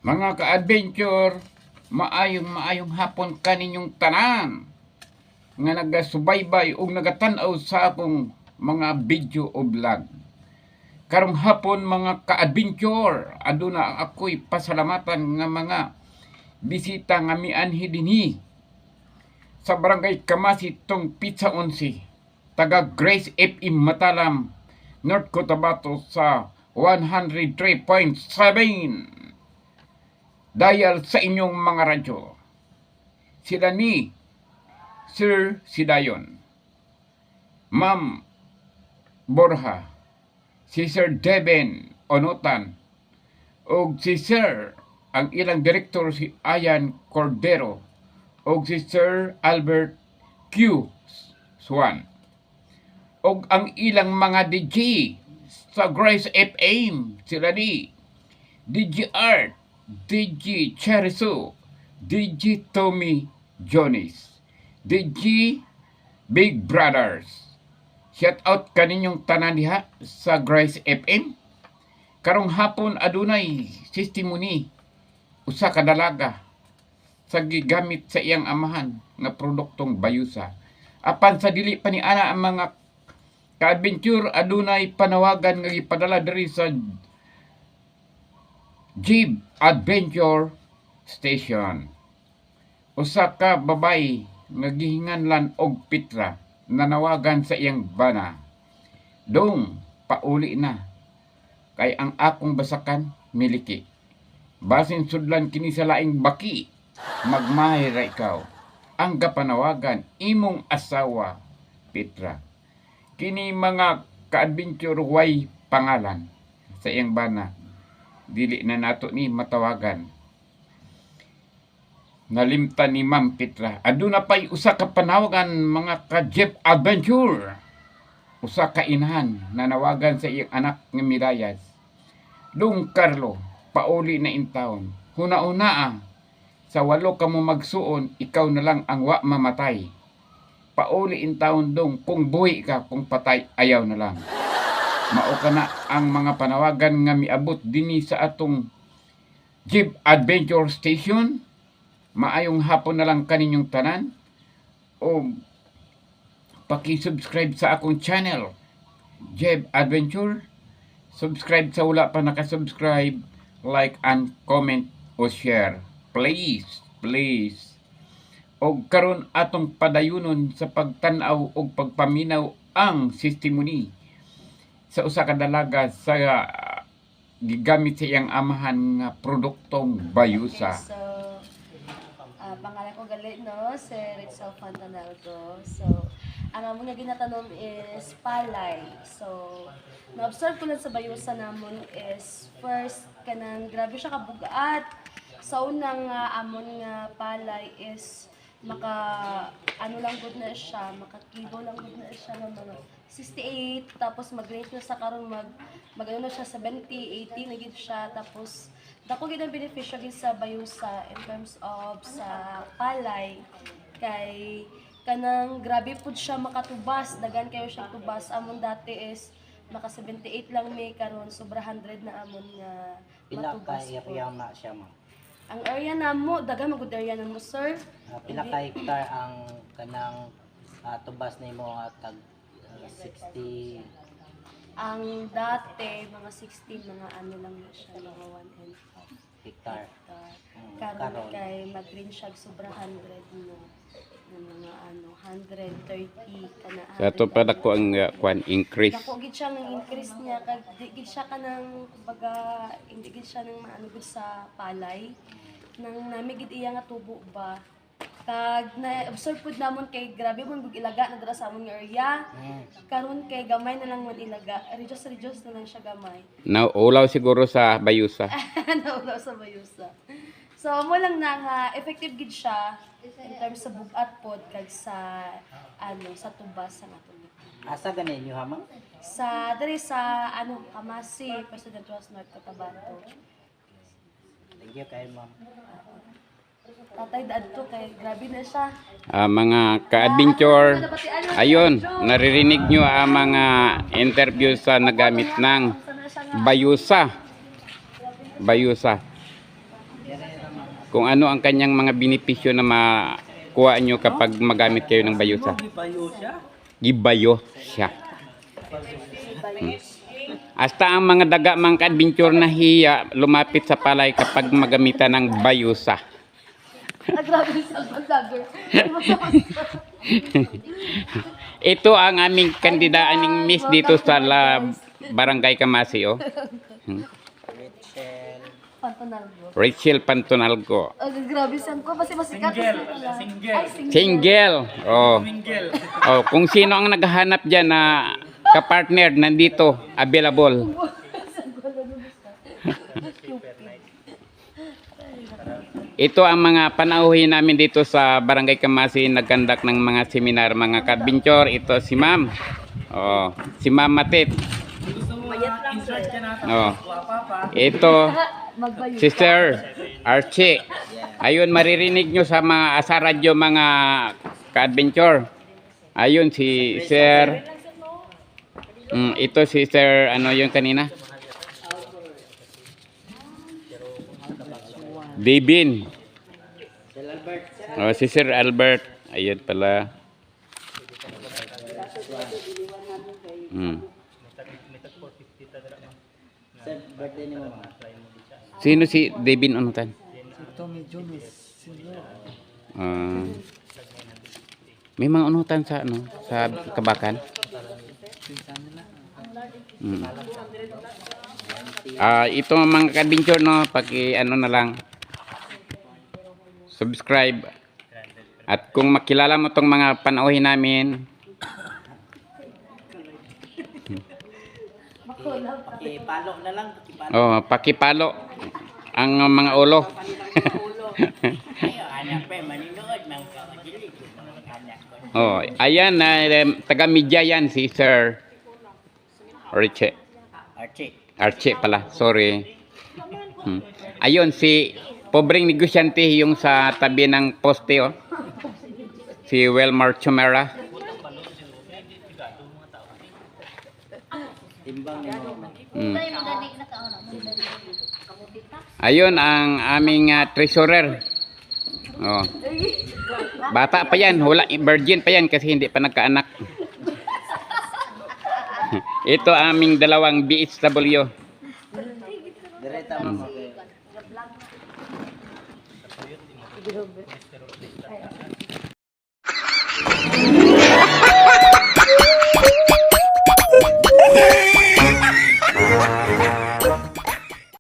Mga ka-adventure, maayong hapon kaninyong tanan nga nagasubaybay ug nagatanaw sa akong mga video o vlog. Karong hapon mga ka-adventure, aduna ako'y pasalamatan nga mga bisita nga mianhi dinhi sa Barangay Kamasit tong Pizza 11, taga Grace FM Matalam, North Cotabato sa 103.7 dial sa inyong mga radyo. Sila ni Sir Sidayon, Ma'am Borja, si Sir Deben Onotan, o si Sir ang ilang direktor si Ayan Cordero, o si Sir Albert Q. Swan, o ang ilang mga DJ sa Grace FM, sila ni DJ Art, DJ Cheriso, DJ Tommy Jones, DJ Big Brothers. Shout out kaninyong tanan diha sa Grace FM. Karong hapon adunay testimony usa ka dalaga sa gigamit sa iyang amahan nga produktong bayusa. Apan sa dili pa ni ana ang mga ka-adventure, adunay panawagan nga gipadala diri sa Jeep Adventure Station. Usa ka babay nga gihinganlan og pitra nanawagan sa iyang bana. Dong, pauli na. Kay ang akong basakan miliki. Basin sudlan kini sa laing baki. Magmahay ra ikaw. Ang gapanawagan imong asawa Petra. Kini mga ka-adventure way pangalan sa iyang bana. Dili na nato ni matawagan. Nalimtan ni Ma'am Petra. Aduna pay usa ka panawagan mga ka-Jeep Adventure. Usa ka inahan nanawagan sa iyang anak nga Mirayas. Dong Carlo, pauli na in town. Huna-una sa 8 ka mo magsuon, ikaw na lang ang wa mamatay. Pauli in town dong, kung buhi ka, kung patay, ayaw na lang. Mao ka na ang mga panawagan nga miabot dinhi sa atong Jeep Adventure Station. Maayong hapon na lang kaninyong tanan. O paki-subscribe sa akong channel, Jeep Adventure. Subscribe sa wala pa nakasubscribe, like and comment o share. Please, please. O karon atong padayunon sa pagtanaw o pagpaminaw ang testimony sa usa ka dalaga sa gigamit sa iyang amahan nga produktong bayusa. Okay, so, pangalan ko gali, no? Si Ritzel Fontanaldo. So, ang among nga ginatanom is palay. So, na-observe ko lang sa bayusa namon is first, kanang grabe siya kabugat. Sa unang amon nga palay is ano lang good na siya, makakibo lang good na siya ng mga 68, tapos mag-range na sa karon ano na siya 70, 80 na gid siya, tapos dako gid ang benepisyo gid sa bayusa in terms of sa palay kay kanang grabe pud siya makatubas, dagan kayo siya tubas. Amon dati is maka 78 lang may karon sobra 100 na amon nga matubas. Pila ka area na siya, ma'am? Ang area namo, dagan magud area namo, sir. Pila ka hektar ang kanang tubas nimo nga tag 60? Ang dati mga 16 mga ano lang na siya, mga 1.5 hektar. Karon Karon. kay mag-range siya sobra 100 no. Ng mga 130 kana. Sa ito pa dako ang increase. Dako gid siya ng increase niya kag di gid siya kanang kumbaga hindi gid siya nang maano gid sa palay. Nang nami gid iya nga tubo ba. Kag na-observe pud namon kay grabe man gud ilaga na dira sa among area. Karon kay gamay na lang man ilaga. Reduce na lang siya gamay. Naulaw siguro sa bayusa. Naulaw sa bayusa. So mo lang na nga effective gid siya in terms sa bugat pod kag sa sa tubas sa atong Asa ganin niyo, ha, ma'am? sa diri sa Kamasi, President Ross North Cotabato. Thank you kay ma'am. Tatay daadto kay grabe na siya. Mga ka-adventure, ayun, naririnig nyo ang mga interview sa nagamit ng bayusa. kung ano ang kanyang mga benepisyo na makuha nyo kapag magamit kayo ng bayusa. Gibayo siya. Hasta ang mga daga mga adventure na hiya lumapit sa palay kapag magamitan ng bayusa. Grabe sa vlogger. Ito ang aming kandidaan ng Miss dito sa Barangay Kamasi, oh. Rachel. Pantanalgo. Rachel Pantonalgo. Grabe saan ko. Kasi masikat. Ay, Single. Oh. Oh, kung sino ang naghahanap diyan na kapartner nandito, available. Ito ang mga panauhin namin dito sa Barangay Kamasi, nagkandak ng mga seminar, mga kadventure. Ito si Ma'am. Oh, si Ma'am Matit. Oh. Ito Magbayo. si Sir Archie. Ayun, maririnig nyo sa mga sa radyo mga ka-adventure. Ayun si Sir. Ito si Sir, ano yung kanina? Devin. Oh, si Sir Albert. Ayun pala. Sa birthday ni Mama. Sino si Devin Unutan? Tommy Jones. May mga unutan sa ano, sa Kabakan. Ito mga ka-adventure, no, paki ano na lang subscribe. At kung makilala mo tong mga panauhin namin, Pakipalo na lang. pakipalo ang mga ulo. Oh, ayan na taga-media yan si Sir Archie. Archie pala, sorry. Ayun si pobreng negosyante yung sa tabi ng poste, oh. Si Welmar Chumera. Timbang ni Mama. Ayun ang aming treasurer. Oh. Bata pa yan, wala, virgin pa yan kasi hindi pa nagkaanak. Ito aming dalawang BHW. Direta Mama.